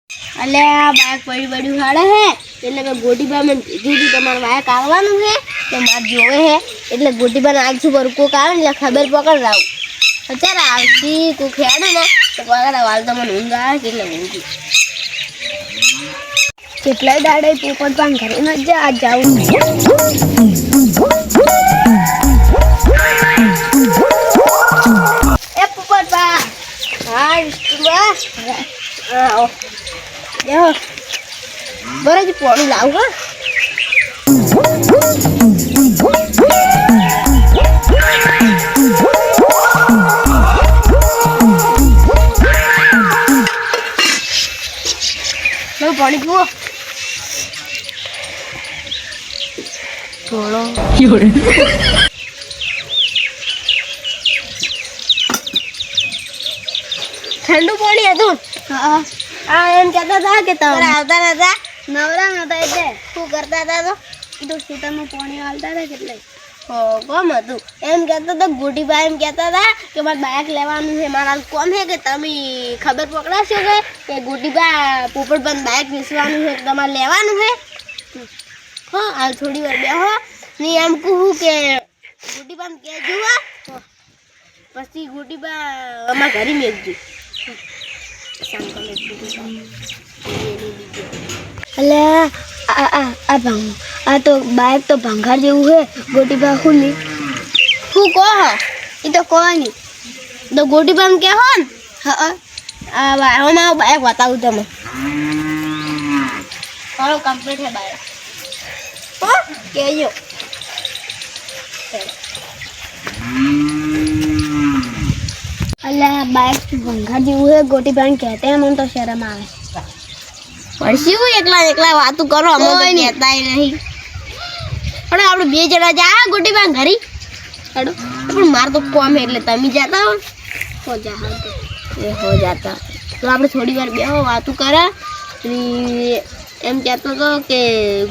એટલે આ બાઈક પડી હાડે હે એટલે મેં ગોટીબા મને કીધું તમારે બાઈક આવવાનું છે તો મારે જોવે હે એટલે ગોટીબાને આગશું પર કોક આવે ને ખબર પકડ લાવું અત્યારે આવતી કોક હેડે ને તો પકડ વાલ તો મને ઊંઘ આવે કે એટલે ઊંઘી કેટલાય દાડે પોપટ પાન ઘરે ન જા જાઉં એ પોપટ પા હા વિષ્ણુબા આવો દેહો બરાબર પોણી લાવું હા પાણી પીવો થોડો ઠંડુ પાણી હતું હા એમ કહેતા હતા કે તમે આવતા નતા નવરા નતા એટલે શું કરતા હતા તો કીધું ખેતરમાં પાણી આવતા હતા કેટલે કોમ હતું એમ કહેતા હતા ગોટીબા એમ કહેતા હતા કે મારે બાઇક લેવાનું છે મારા કોમ છે કે તમે ખબર પકડાશો કે ગોટીબા પોપટભાઈ બાઇક વેચવાનું છે તમારે લેવાનું છે હા હાલ થોડી વાર બેહો ને એમ કહું કે ગોટીબાને કહેજો પછી ગોટીબા અમારા ઘરે મેકજો એટલે આ તો બાઇક તો ભંગાર જેવું છે ગોટીબા શું નહીં શું કહો એ તો કહો નહીં તો ગોટીબાને કહો ને હા બાઈકમાં બાઇક બતાવું તમે મારો કમ્પ્લીટ છે બાઇક હો કહેજો અલ્યા બાઇક ભંગાર જેવું છે ગોટીબાને કહેતે મને તો શરમ આવે પડશું એકલા વાતું કરો અમે તો કહેતા નહીં પણ આપણે બે જણા જા ગોટીબા ઘરી હેડો પણ માર તો કોમ એટલે તમે જતા હો જાતા તો આપણે થોડી વાર બેહો વાતું કરા એમ કહેતો હતો કે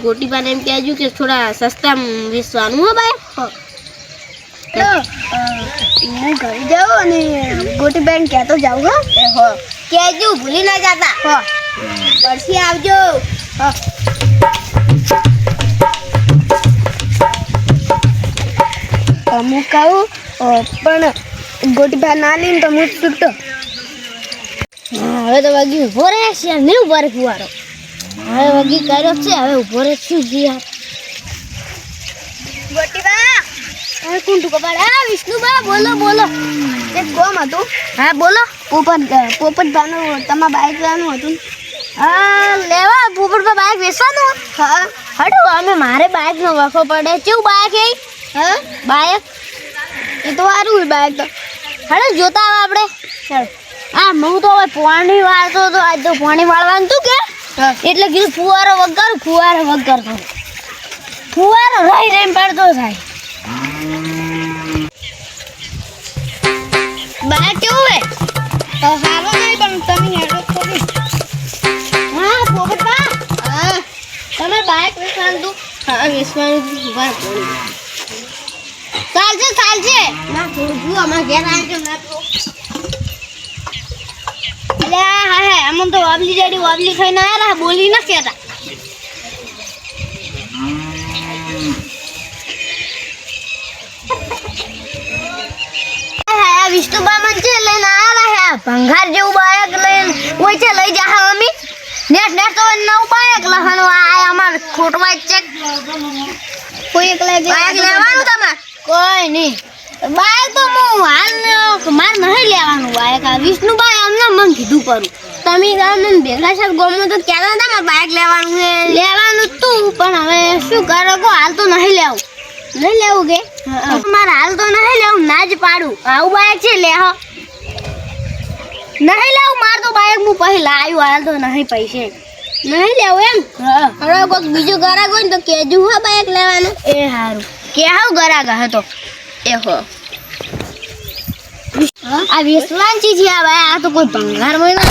ગોટીબાને એમ કહેજો કે થોડા સસ્તા વેચવાનું હો ભાઈ હું ઘરે જાઉં અને ગોટીબાને કહેતો જાઉં હો કહેજો ભૂલી ના જતા હો પરથી આવજો હું કહું પણ ગોટીબા ના લઈને તો હું છૂટો હવે તો વાગી ઉભો રહે છે નહીં ઉભો રહે ફુવારો હવે વાગી કર્યો છે હવે ઉભો રહે શું યાર ગોટીબા કુંટુ કપાડ હા વિષ્ણુબા બોલો એક કોમ હતું હા બોલો પોપટભાનું તમારા બાઇક લેવાનું હતું હા લેવા પોપટભા બાઇક વેચવાનું હા હડો અમે મારે બાઇકનો વખો પડે કેવું બાઇક એ હા બાઇક એ તો સારું બાઇક તો હડો જોતા આવે આપણે ચાલ હા હું તો હવે પાણી વાળતો હતો આજ તો પાણી વાળવાનું તું કે એટલે કીધું ફુવારો વગર ફુવારો રહી પડતો થાય બાઇક કેવું હે સારો નહીં પણ તમે હેડો થોડી હા પોપટભા હા તમે બાઇક વેચવાનું તું હા વેચવાનું વાર પડી ચાલશે ના થોડું જુઓ અમારે ઘેર આવજો ના તો એટલે હા અમને તો વાબલી જાડી વાબલી ખાઈને આવ્યા બોલી ના કહેતા વિષ્ણુબા મને છે લઈને આવ્યા ભંગાર જેવું બાઇક લઈને કોઈ છે લઈ જા મમ્મી નેટ તો નવું બાઇક લખવાનું આ અમાર ખોટવા ચેક કોઈ એક બાઇક લેવાનું તમારે કોઈ નહીં બાઇક તો હું હાલ મારે નહીં લેવાનું બાઇક આ વિષ્ણુભાઈ અમને મને કીધું કરું તમે મને ભેગા છે ગમો તો કહેતા હતા મારે બાઇક લેવાનું છે લેવાનું તું પણ હવે શું કરો કહો હાલ તો નહીં લેવું કે મારે હાલ તો નહીં લેવું ના જ પાડું આવું બાઇક છે લે નહીં લેવું મારે તો બાઇક હું પછી લાવ્યું હાલ તો નહીં પૈસે નહીં લેવું એમ હવે કોઈક બીજું ગરાક હોય ને તો કહેજો હા બાઇક લેવાનું એ સારું કે હાવ ગરાક હતો એ હો આ વેચવાંચી છે આ ભાઈ આ તો કોઈ ભંગાર હોય ને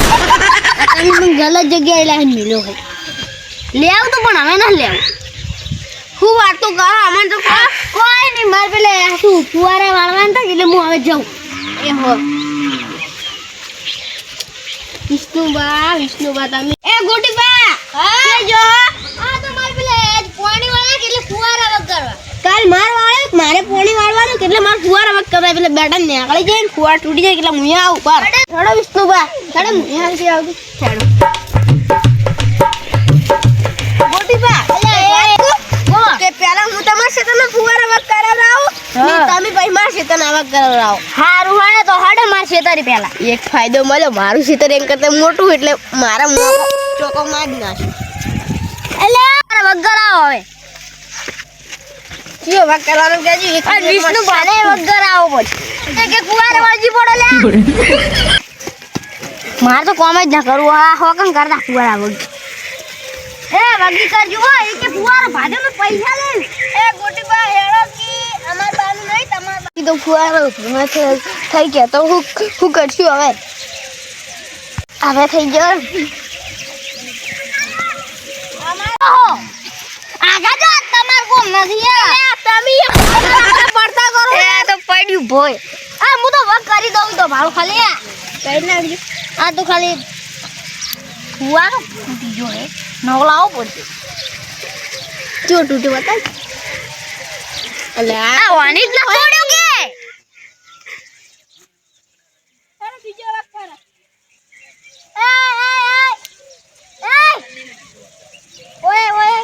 તમે પણ ગલત જગ્યાએ લાવીને મળ્યો હોય લેવું તો પણ હવે ના લેવું હું વાતો કરો અમને તો કોઈ નહીં મારે પેલે શું ફુવારા વાળવાનું થાય એટલે હું હવે જાઉં એ હો વિષ્ણુબા તમે એ ગોટીબા હા જો આ તો માર પેલે પાણી વાળા એટલે ફુવારા વગરવા કાલ મારે પોણી વાળવાનું કે એટલે માર ફુવારા વખત કરાય પેલે બેટા નીકળી જાય ને ફુવાર તૂટી જાય એટલે મુયા આવ ઉપર છોડો વિષ્ણુબા છોડો મુયા આવતી આવતી છોડો ગોટીબા કે પેલા હું તમારા ખેતરનો ફુવારા વખત કરાવરાવ ને તમે પછી મારા ખેતરના વખત કરાવરાવ હારું હાડે તો હાડે માર છેતરી પેલા એક ફાયદો મળ્યો મારું ખેતર એમ કરતા મોટું એટલે મારા ચોકો મારી નાખ્યો એટલે વગરાવો હવે કયો વાક કરવાનો કેજો એક વિષ્ણુ ભાને વગરાવો પછી કે ફુવારા વાજી પડો લે માર તો કોમ જ ના કરું આ હોકમ કરતા ફુવારા વગર એ વગી કરજો હો એ કે ફુવારો ભાજે મે પૈસા લે એ ગોટીબા હેળો કી અમાર બાનું નહીં તમાર કીધું ફુવારો મેં થઈ ગયા તો હું કરશું હવે થઈ ગયો આગા જો તમાર કોમ નથી તમે પડતા કરો એ તો પડ્યું ભોય આ હું તો વગ કરી દઉં તો ભાડું ખાલી કઈ નાખજો આ તો ખાલી ફુવારો ફૂટી ગયો હે નવો લાવો પડશે જો તૂટ્યું બતાય અલે આ વાની જ ના છોડ્યો કે બીજો વાક કરો ઓય ઓય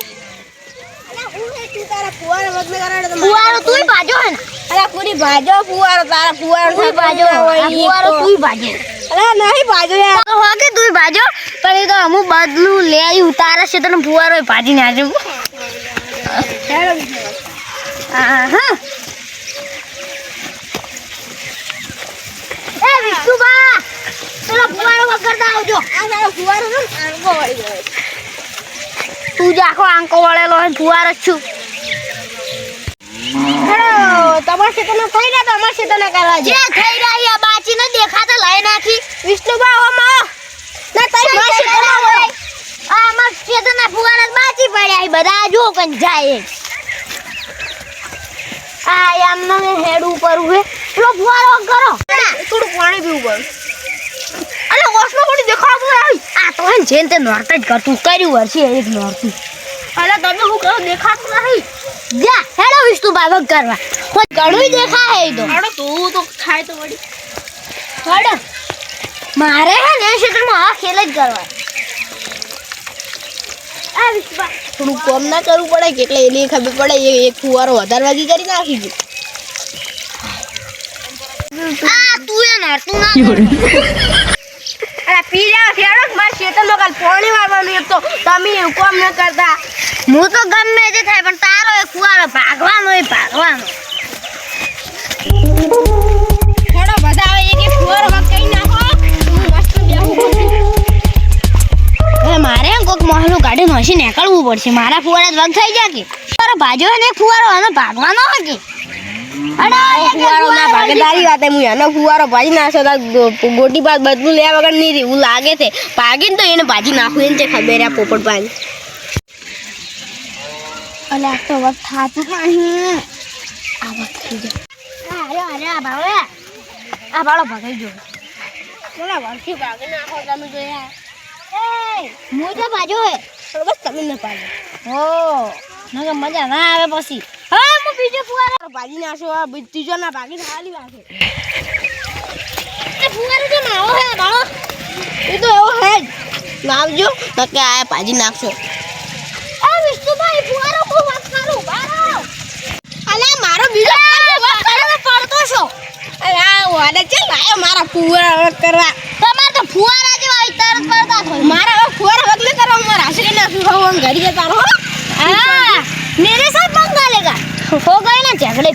અલે હું હે તું તારા ફુવારો વગને કરાડે તો ફુવારો તુંય ભાજો હે ને અલે પૂરી ભાજો ફુવારો તારા ફુવારો તુંય ભાજો આ ફુવારો તુંય ભાજો અલે નહીં ભાજો યાર તો હોકે તુંય ભાજો પણ એ તો હું બદલું લે આવ્યું તારા ક્ષેત્રનો ફુવારો ભાજી નાખજો હેડો હા એ વિષ્ણુબા પેલો ફુવારો વગરતા આવજો આ તારો ફુવારો છે ને આંકો વળી ગયો તું જ આખો આંકો વળેલો હોય ફુવારો જ છું હેડો તમારા ખેતરના થઈ ગયા તો અમારા ખેતરના કરવા જે થઈ રહી આ બાચી ન દેખાતા લઈ નાખી વિષ્ણુબા આવામાં ના તારી માસી ખેતરમાં હોય આ અમાર ખેતરના ફુવારા બાચી પડ્યા છે બધા જો કન જાય આ આમને હેડ ઉપર ઉભે પેલો ફુવારો કરો થોડું પાણી પીવું પડે અલે ઓસનો કોડી દેખાતું આવી આ તો હે જેન તે નોર્ત જ કરતું કર્યું વર્ષે એક નોર્તું અલે તમે હું કહો દેખાતું નહીં જા હેડો વિષ્ણુ બાબક કરવા કોઈ ઘણું દેખાય એ તો હેડો તું તો થાય તો વળી હેડો મારે હે ને ક્ષેત્રમાં આ ખેલ જ કરવા આ વિષ્ણુ થોડું કોમ ના કરવું પડે કે એટલે એની ખબર પડે એક ફુવારો વધારે વાગી કરી નાખી ગયું આ તું એ નોર્તું ના અરે પી જાવ હેડો મારા ખેતરમાં કાલ પાણી વાળવાનું એક તો તમે એવું કોમ ન કરતા હું તો ગમે તે થાય પણ તારો એક ફુવારો ભાગવાનો એ ભાગવાનો હેડો બધા આવે એક ફુવારો વાગ કરી નાખો હું મસ્ત બેહું હવે મારે કોઈક મોહલું કાઢી નોસી નીકળવું પડશે મારા ફુવારા જ વગ થઈ જાય કે તારો ભાજો ને ફુવારો આનો ભાગવાનો હકે ફુવારો ના ભાગે તારી વાત હું એનો ફુવારો ભાજી નાખો ગોટી બાદ બદલું લેવા વગર નહીં એવું લાગે છે ભાગીને તો એને ભાજી નાખું એને ખબર આ પોપટ પાણી અલે આ તો વખત થાતું નહીં આ વખત થઈ જાય અરે આ ભાળો ભગાઈ ગયો બોલા વર્ષી ભાગી નાખો તમે જોયા એ હું તો ભાજો હે બસ તમે ન પાડો ઓ નકે મજા ના આવે પછી હવે હું બીજો ફુવારો ભાજી નાખો આ ત્રીજો ના ભાગી હાલી નાખે એ ફુવારો તો નાવો હે ભાળો એ તો એવો હે જ લાવજો નકે આ ભાજી નાખશો એ વિષ્ણુભાઈ ફુવારો કો વાત કરું બારો અલે મારો બીજો વાત કરે પડતો છો અરે આ વાડે ચાલ આયો મારા ફુવારા કરવા તમાર તો ફુવારા જેવા તરત પડતા હોય મારા ફુવારા વગલે કરવા મારા હશે કે ના હું ઘડી જતા રહો हाँ मेरे साथ पंगा लेगा हो गए ना झगड़े